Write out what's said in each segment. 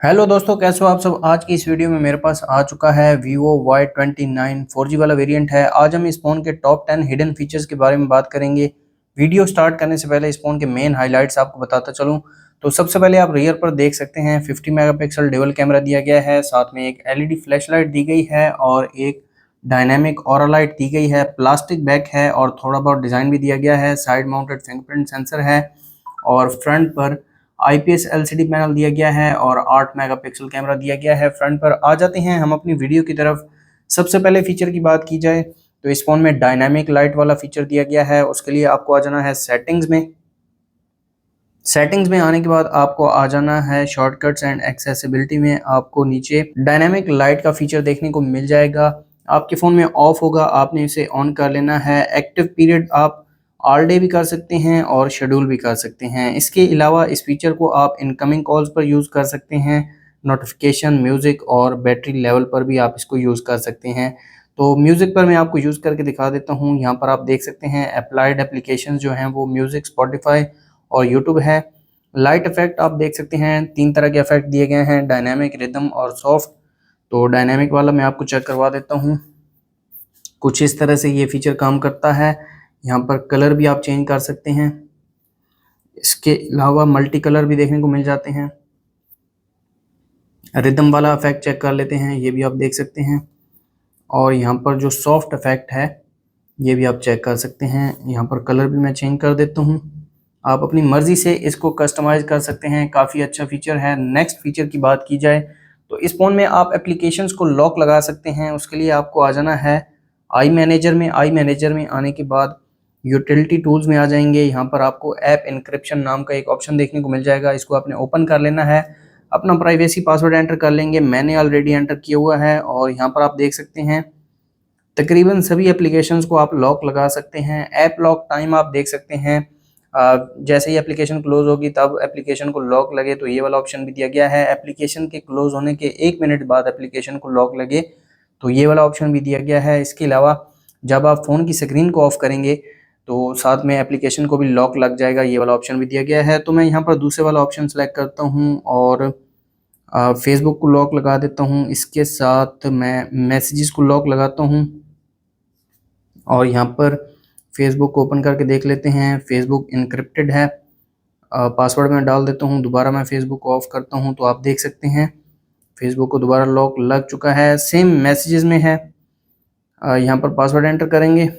Hello दोस्तों, कैसे हो आप सब। आज की इस वीडियो में मेरे पास आ चुका है Vivo Y29 4G वाला वेरिएंट है। आज हम इस फ़ोन के टॉप 10 हिडन फीचर्स के बारे में बात करेंगे। वीडियो स्टार्ट करने से पहले इस फ़ोन के मेन हाइलाइट्स आपको बताता चलूं तो सबसे पहले आप रियर पर देख सकते हैं 50 मेगापिक्सल डुअल कैमरा दिया गया है। साथ में एक LED फ्लैश लाइट दी गई है और एक डायनेमिक ऑरा लाइट दी गई है। प्लास्टिक बैक है और थोड़ा बहुत डिज़ाइन भी दिया गया है। साइड माउंटेड फिंगरप्रिंट सेंसर है और फ्रंट पर IPS LCD पैनल दिया गया है और 8 मेगापिक्सल कैमरा दिया गया है फ्रंट पर। आ जाते हैं हम अपनी वीडियो की तरफ। सबसे पहले फीचर की बात की जाए तो इस फोन में डायनामिक लाइट वाला फीचर दिया गया है। उसके लिए आपको आ जाना है सेटिंग्स में। सेटिंग्स में आने के बाद आपको आ जाना है शॉर्टकट्स एंड एक्सेसिबिलिटी में। आपको नीचे डायनामिक लाइट का फीचर देखने को मिल जाएगा। आपके फ़ोन में ऑफ होगा, आपने इसे ऑन कर लेना है। एक्टिव पीरियड आप ऑल डे भी कर सकते हैं और शेड्यूल भी कर सकते हैं। इसके अलावा इस फीचर को आप इनकमिंग कॉल्स पर यूज़ कर सकते हैं, नोटिफिकेशन, म्यूज़िक और बैटरी लेवल पर भी आप इसको यूज़ कर सकते हैं। तो म्यूज़िक पर मैं आपको यूज़ करके दिखा देता हूँ। यहाँ पर आप देख सकते हैं अप्लाइड एप्लीकेशन जो हैं वो म्यूज़िक, स्पॉटिफाई और यूट्यूब है। लाइट इफेक्ट आप देख सकते हैं, 3 तरह के इफेक्ट दिए गए हैं, डायनामिक, रिदम और सॉफ्ट। तो डायनामिक वाला मैं आपको चेक करवा देता हूँ। कुछ इस तरह से ये फीचर काम करता है। यहाँ पर कलर भी आप चेंज कर सकते हैं। इसके अलावा मल्टी कलर भी देखने को मिल जाते हैं। रिदम वाला इफेक्ट चेक कर लेते हैं, ये भी आप देख सकते हैं। और यहाँ पर जो सॉफ्ट इफेक्ट है ये भी आप चेक कर सकते हैं। यहाँ पर कलर भी मैं चेंज कर देता हूँ। आप अपनी मर्ज़ी से इसको कस्टमाइज़ कर सकते हैं। काफ़ी अच्छा फीचर है। नेक्स्ट फीचर की बात की जाए तो इस फ़ोन में आप एप्लीकेशंस को लॉक लगा सकते हैं। उसके लिए आपको आ जाना है आई मैनेजर में। आई मैनेजर में आने के बाद यूटिलिटी टूल्स में आ जाएंगे। यहाँ पर आपको ऐप इनक्रिप्शन नाम का एक ऑप्शन देखने को मिल जाएगा। इसको आपने ओपन कर लेना है। अपना प्राइवेसी पासवर्ड एंटर कर लेंगे। मैंने ऑलरेडी एंटर किया हुआ है और यहाँ पर आप देख सकते हैं तकरीबन सभी एप्लीकेशंस को आप लॉक लगा सकते हैं। ऐप लॉक टाइम आप देख सकते हैं। जैसे ही एप्लीकेशन क्लोज होगी तब एप्लीकेशन को लॉक लगे तो ये वाला ऑप्शन भी दिया गया है। एप्लीकेशन के क्लोज होने के 1 मिनट बाद एप्लीकेशन को लॉक लगे तो ये वाला ऑप्शन भी दिया गया है। इसके अलावा जब आप फ़ोन की स्क्रीन को ऑफ करेंगे तो साथ में एप्लीकेशन को भी लॉक लग जाएगा, ये वाला ऑप्शन भी दिया गया है। तो मैं यहाँ पर दूसरे वाला ऑप्शन सेलेक्ट करता हूँ और फेसबुक को लॉक लगा देता हूँ। इसके साथ मैं मैसेजेस को लॉक लगाता हूँ और यहाँ पर फेसबुक को ओपन करके देख लेते हैं। फेसबुक इनक्रिप्टेड है। पासवर्ड मैं डाल देता हूँ। दोबारा मैं फेसबुक को ऑफ करता हूँ तो आप देख सकते हैं फेसबुक को दोबारा लॉक लग चुका है। सेम मैसेजेस में है। यहाँ पर पासवर्ड एंटर करेंगे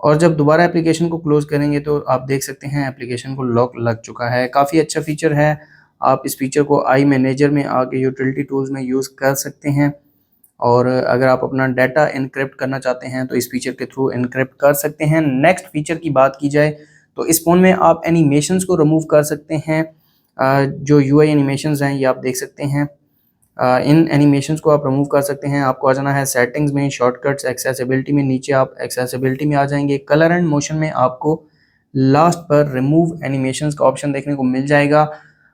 और जब दोबारा एप्लीकेशन को क्लोज़ करेंगे तो आप देख सकते हैं एप्लीकेशन को लॉक लग चुका है। काफ़ी अच्छा फीचर है। आप इस फीचर को आई मैनेजर में आके यूटिलिटी टूल्स में यूज़ कर सकते हैं और अगर आप अपना डाटा इनक्रिप्ट करना चाहते हैं तो इस फीचर के थ्रू इनक्रिप्ट कर सकते हैं। नेक्स्ट फीचर की बात की जाए तो इस फ़ोन में आप एनिमेशंस को रिमूव कर सकते हैं। जो UI एनिमेशंस हैं ये आप देख सकते हैं। इन एनिमेशंस को आप रिमूव कर सकते हैं। आपको आ जाना है सेटिंग्स में, शॉर्टकट्स, एक्सेसिबिलिटी में। नीचे आप एक्सेसिबिलिटी में आ जाएंगे। कलर एंड मोशन में आपको लास्ट पर रिमूव एनिमेशंस का ऑप्शन देखने को मिल जाएगा।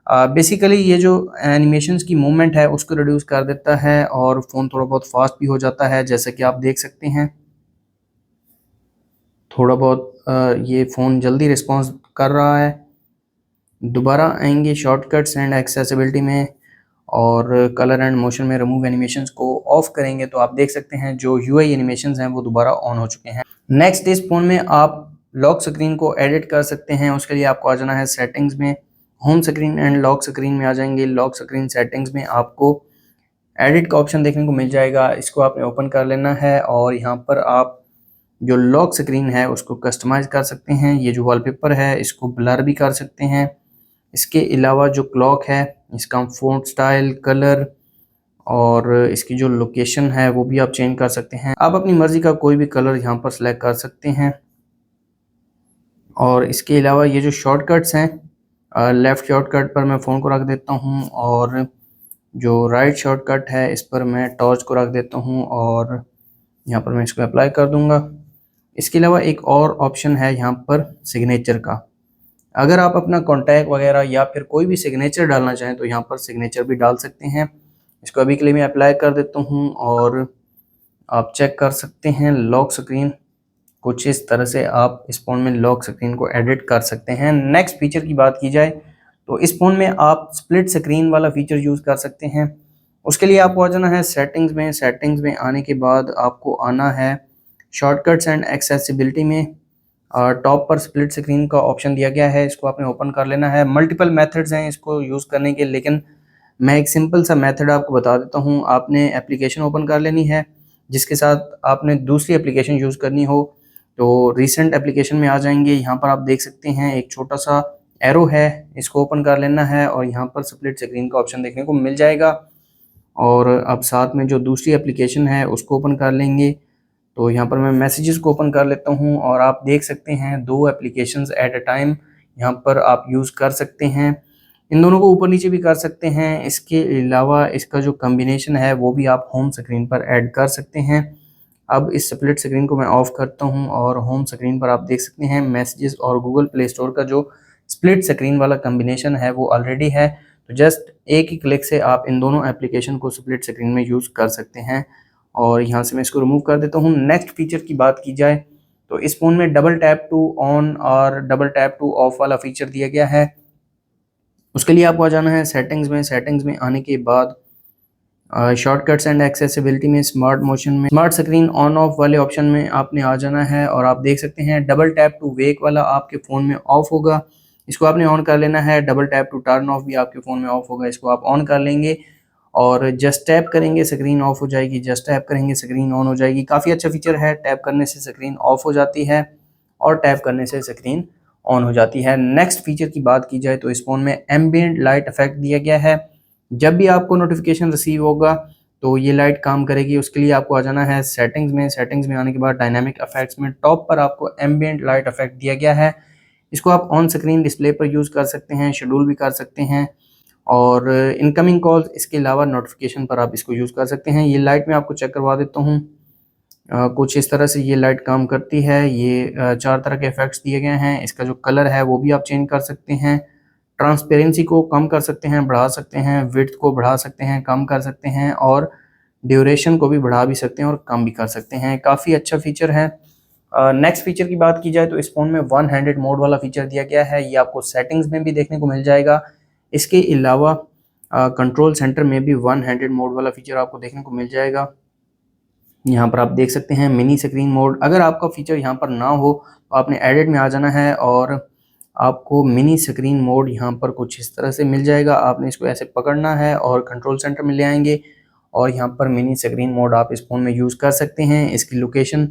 बेसिकली ये जो एनिमेशंस की मूवमेंट है उसको रिड्यूस कर देता है और फ़ोन थोड़ा बहुत फास्ट भी हो जाता है, जैसे कि आप देख सकते हैं। थोड़ा बहुत ये फ़ोन जल्दी रिस्पॉन्स कर रहा है। दोबारा आएंगे शॉर्टकट्स एंड एक्सेसिबिलिटी में और कलर एंड मोशन में रिमूव एनिमेशंस को ऑफ करेंगे तो आप देख सकते हैं जो UI एनिमेशंस हैं वो दोबारा ऑन हो चुके हैं। नेक्स्ट इस फ़ोन में आप लॉक स्क्रीन को एडिट कर सकते हैं। उसके लिए आपको आ जाना है सेटिंग्स में। Home screen and lock screen में आ जाएंगे। लॉक स्क्रीन सेटिंग्स में आपको एडिट का ऑप्शन देखने को मिल जाएगा। इसको आपने ओपन कर लेना है और यहाँ पर आप जो लॉक स्क्रीन है उसको कस्टमाइज़ कर सकते हैं। ये जो वॉलपेपर है इसको ब्लर भी कर सकते हैं। इसके अलावा जो क्लॉक है, इसका फ़ॉन्ट स्टाइल, कलर और इसकी जो लोकेशन है वो भी आप चेंज कर सकते हैं। आप अपनी मर्ज़ी का कोई भी कलर यहाँ पर सेलेक्ट कर सकते हैं। और इसके अलावा ये जो शॉर्टकट्स हैं, लेफ़्ट शॉर्टकट पर मैं फ़ोन को रख देता हूँ और जो राइट शॉर्टकट है इस पर मैं टॉर्च को रख देता हूँ और यहाँ पर मैं इसको अप्लाई कर दूँगा। इसके अलावा एक और ऑप्शन है यहाँ पर सिग्नेचर का। अगर आप अपना कॉन्टैक्ट वगैरह या फिर कोई भी सिग्नेचर डालना चाहें तो यहाँ पर सिग्नेचर भी डाल सकते हैं। इसको अभी के लिए मैं अप्लाई कर देता हूँ और आप चेक कर सकते हैं लॉक स्क्रीन। कुछ इस तरह से आप इस फ़ोन में लॉक स्क्रीन को एडिट कर सकते हैं। नेक्स्ट फीचर की बात की जाए तो इस फ़ोन में आप स्प्लिट स्क्रीन वाला फीचर यूज़ कर सकते हैं। उसके लिए आपको आ जाना है सेटिंग्स में। सेटिंग्स में आने के बाद आपको आना है शॉर्टकट्स एंड एक्सेसिबिलिटी में। टॉप पर स्प्लिट स्क्रीन का ऑप्शन दिया गया है, इसको आपने ओपन कर लेना है। मल्टीपल मेथड्स हैं इसको यूज़ करने के, लेकिन मैं एक सिंपल सा मेथड आपको बता देता हूँ। आपने एप्लीकेशन ओपन कर लेनी है जिसके साथ आपने दूसरी एप्लीकेशन यूज़ करनी हो, तो रिसेंट एप्लीकेशन में आ जाएंगे। यहाँ पर आप देख सकते हैं एक छोटा सा एरो है, इसको ओपन कर लेना है और यहाँ पर स्प्लिट स्क्रीन का ऑप्शन देखने को मिल जाएगा। और अब साथ में जो दूसरी एप्लीकेशन है उसको ओपन कर लेंगे। तो यहाँ पर मैं मैसेजेस को ओपन कर लेता हूँ और आप देख सकते हैं 2 एप्लीकेशंस एट अ टाइम यहाँ पर आप यूज़ कर सकते हैं। इन दोनों को ऊपर नीचे भी कर सकते हैं। इसके अलावा इसका जो कॉम्बिनेशन है वो भी आप होम स्क्रीन पर ऐड कर सकते हैं। अब इस स्प्लिट स्क्रीन को मैं ऑफ़ करता हूँ और होम स्क्रीन पर आप देख सकते हैं मैसेजेस और गूगल प्ले स्टोर का जो स्प्लिट स्क्रीन वाला कॉम्बिनेशन है वो ऑलरेडी है। तो जस्ट एक ही क्लिक से आप इन दोनों एप्लीकेशन को स्प्लिट स्क्रीन में यूज़ कर सकते हैं। और यहाँ से मैं इसको रिमूव कर देता हूँ। नेक्स्ट फीचर की बात की जाए तो इस फ़ोन में डबल टैप टू ऑन और डबल टैप टू ऑफ वाला फीचर दिया गया है। उसके लिए आपको आ जाना है सेटिंग्स में। सेटिंग्स में आने के बाद शॉर्टकट्स एंड एक्सेसिबिलिटी में स्मार्ट मोशन में स्मार्ट स्क्रीन ऑन ऑफ वाले ऑप्शन में आपने आ जाना है और आप देख सकते हैं डबल टैप टू वेक वाला आपके फ़ोन में ऑफ होगा, इसको आपने ऑन कर लेना है। Double tap to turn off भी आपके फ़ोन में ऑफ होगा, इसको आप ऑन कर लेंगे। और जस्ट टैप करेंगे स्क्रीन ऑफ हो जाएगी, जस्ट टैप करेंगे स्क्रीन ऑन हो जाएगी। काफ़ी अच्छा फीचर है, टैप करने से स्क्रीन ऑफ हो जाती है और टैप करने से स्क्रीन ऑन हो जाती है। नेक्स्ट फीचर की बात की जाए तो इस फ़ोन में एम्बिएंट लाइट इफेक्ट दिया गया है। जब भी आपको नोटिफिकेशन रिसीव होगा तो ये लाइट काम करेगी। उसके लिए आपको आ जाना है सेटिंग्स में। सेटिंग्स में आने के बाद डायनामिक इफेक्ट्स में टॉप पर आपको एम्बिएंट लाइट इफेक्ट दिया गया है। इसको आप ऑन स्क्रीन डिस्प्ले पर यूज़ कर सकते हैं, शेड्यूल भी कर सकते हैं और इनकमिंग कॉल्स, इसके अलावा नोटिफिकेशन पर आप इसको यूज़ कर सकते हैं। ये लाइट मैं आपको चेक करवा देता हूँ। कुछ इस तरह से ये लाइट काम करती है। ये 4 तरह के इफेक्ट्स दिए गए हैं। इसका जो कलर है वो भी आप चेंज कर सकते हैं। ट्रांसपेरेंसी को कम कर सकते हैं, बढ़ा सकते हैं। विड्थ को बढ़ा सकते हैं, कम कर सकते हैं और ड्यूरेशन को भी बढ़ा भी सकते हैं और कम भी कर सकते हैं। काफ़ी अच्छा फीचर है। नेक्स्ट फीचर की बात की जाए तो इस फ़ोन में वन हैंडेड मोड वाला फीचर दिया गया है। ये आपको सेटिंग्स में भी देखने को मिल जाएगा। इसके अलावा कंट्रोल सेंटर में भी वन हैंडेड मोड वाला फीचर आपको देखने को मिल जाएगा। यहाँ पर आप देख सकते हैं मिनी स्क्रीन मोड। अगर आपका फीचर यहाँ पर ना हो तो आपने एडिट में आ जाना है और आपको मिनी स्क्रीन मोड यहाँ पर कुछ इस तरह से मिल जाएगा। आपने इसको ऐसे पकड़ना है और कंट्रोल सेंटर में ले आएंगे और यहाँ पर मिनी स्क्रीन मोड आप इस फ़ोन में यूज़ कर सकते हैं। इसकी लोकेशन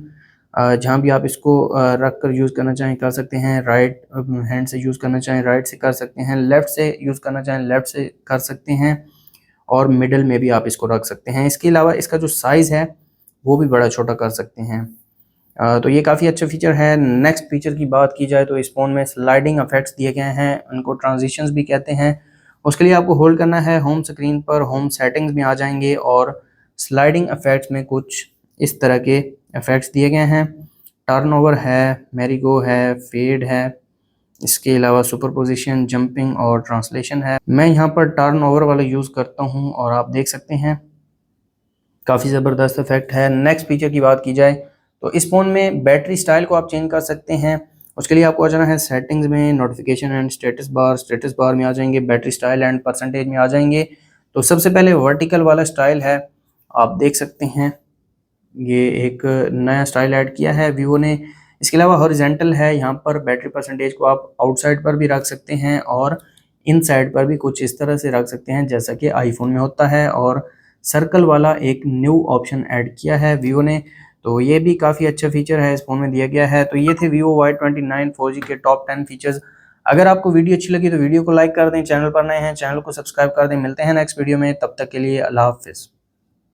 जहाँ भी आप इसको रख कर यूज़ करना चाहें कर सकते हैं। राइट हैंड से यूज़ करना चाहें राइट से कर सकते हैं, लेफ़्ट से यूज़ करना चाहें लेफ़्ट से कर सकते हैं और मिडल में भी आप इसको रख सकते हैं। इसके अलावा इसका जो साइज़ है वो भी बड़ा छोटा कर सकते हैं। तो ये काफ़ी अच्छा फीचर है। नेक्स्ट फीचर की बात की जाए तो इस फ़ोन में स्लाइडिंग इफेक्ट्स दिए गए हैं, उनको ट्रांजिशंस भी कहते हैं। उसके लिए आपको होल्ड करना है होम स्क्रीन पर, होम सेटिंग्स में आ जाएंगे और स्लाइडिंग इफेक्ट्स में कुछ इस तरह के इफेक्ट्स दिए गए हैं। टर्नओवर है, मैरीगो है, फेड है, इसके अलावा सुपरपोजिशन, जंपिंग और ट्रांसलेशन है। मैं यहाँ पर टर्नओवर वाला यूज़ करता हूँ और आप देख सकते हैं काफ़ी ज़बरदस्त इफेक्ट है। नेक्स्ट फीचर की बात की जाए तो इस फ़ोन में बैटरी स्टाइल को आप चेंज कर सकते हैं। उसके लिए आपको आ जाना है सेटिंग्स में, नोटिफिकेशन एंड स्टेटस बार में आ जाएंगे, बैटरी स्टाइल एंड परसेंटेज में आ जाएंगे। तो सबसे पहले वर्टिकल वाला स्टाइल है, आप देख सकते हैं ये एक नया स्टाइल ऐड किया है वीवो ने। इसके अलावा हॉरिजेंटल है, यहाँ पर बैटरी परसेंटेज को आप आउटसाइड पर भी रख सकते हैं और इनसाइड पर भी कुछ इस तरह से रख सकते हैं जैसा कि आईफोन में होता है। और सर्कल वाला एक न्यू ऑप्शन ऐड किया है वीवो ने, तो ये भी काफ़ी अच्छा फीचर है इस फ़ोन में दिया गया है। तो ये थे वीवो Y29 4G के टॉप 10 फीचर्स। अगर आपको वीडियो अच्छी लगी तो वीडियो को लाइक कर दें, चैनल पर नए हैं चैनल को सब्सक्राइब कर दें। मिलते हैं नेक्स्ट वीडियो में, तब तक के लिए अल्लाह हाफ़िज़।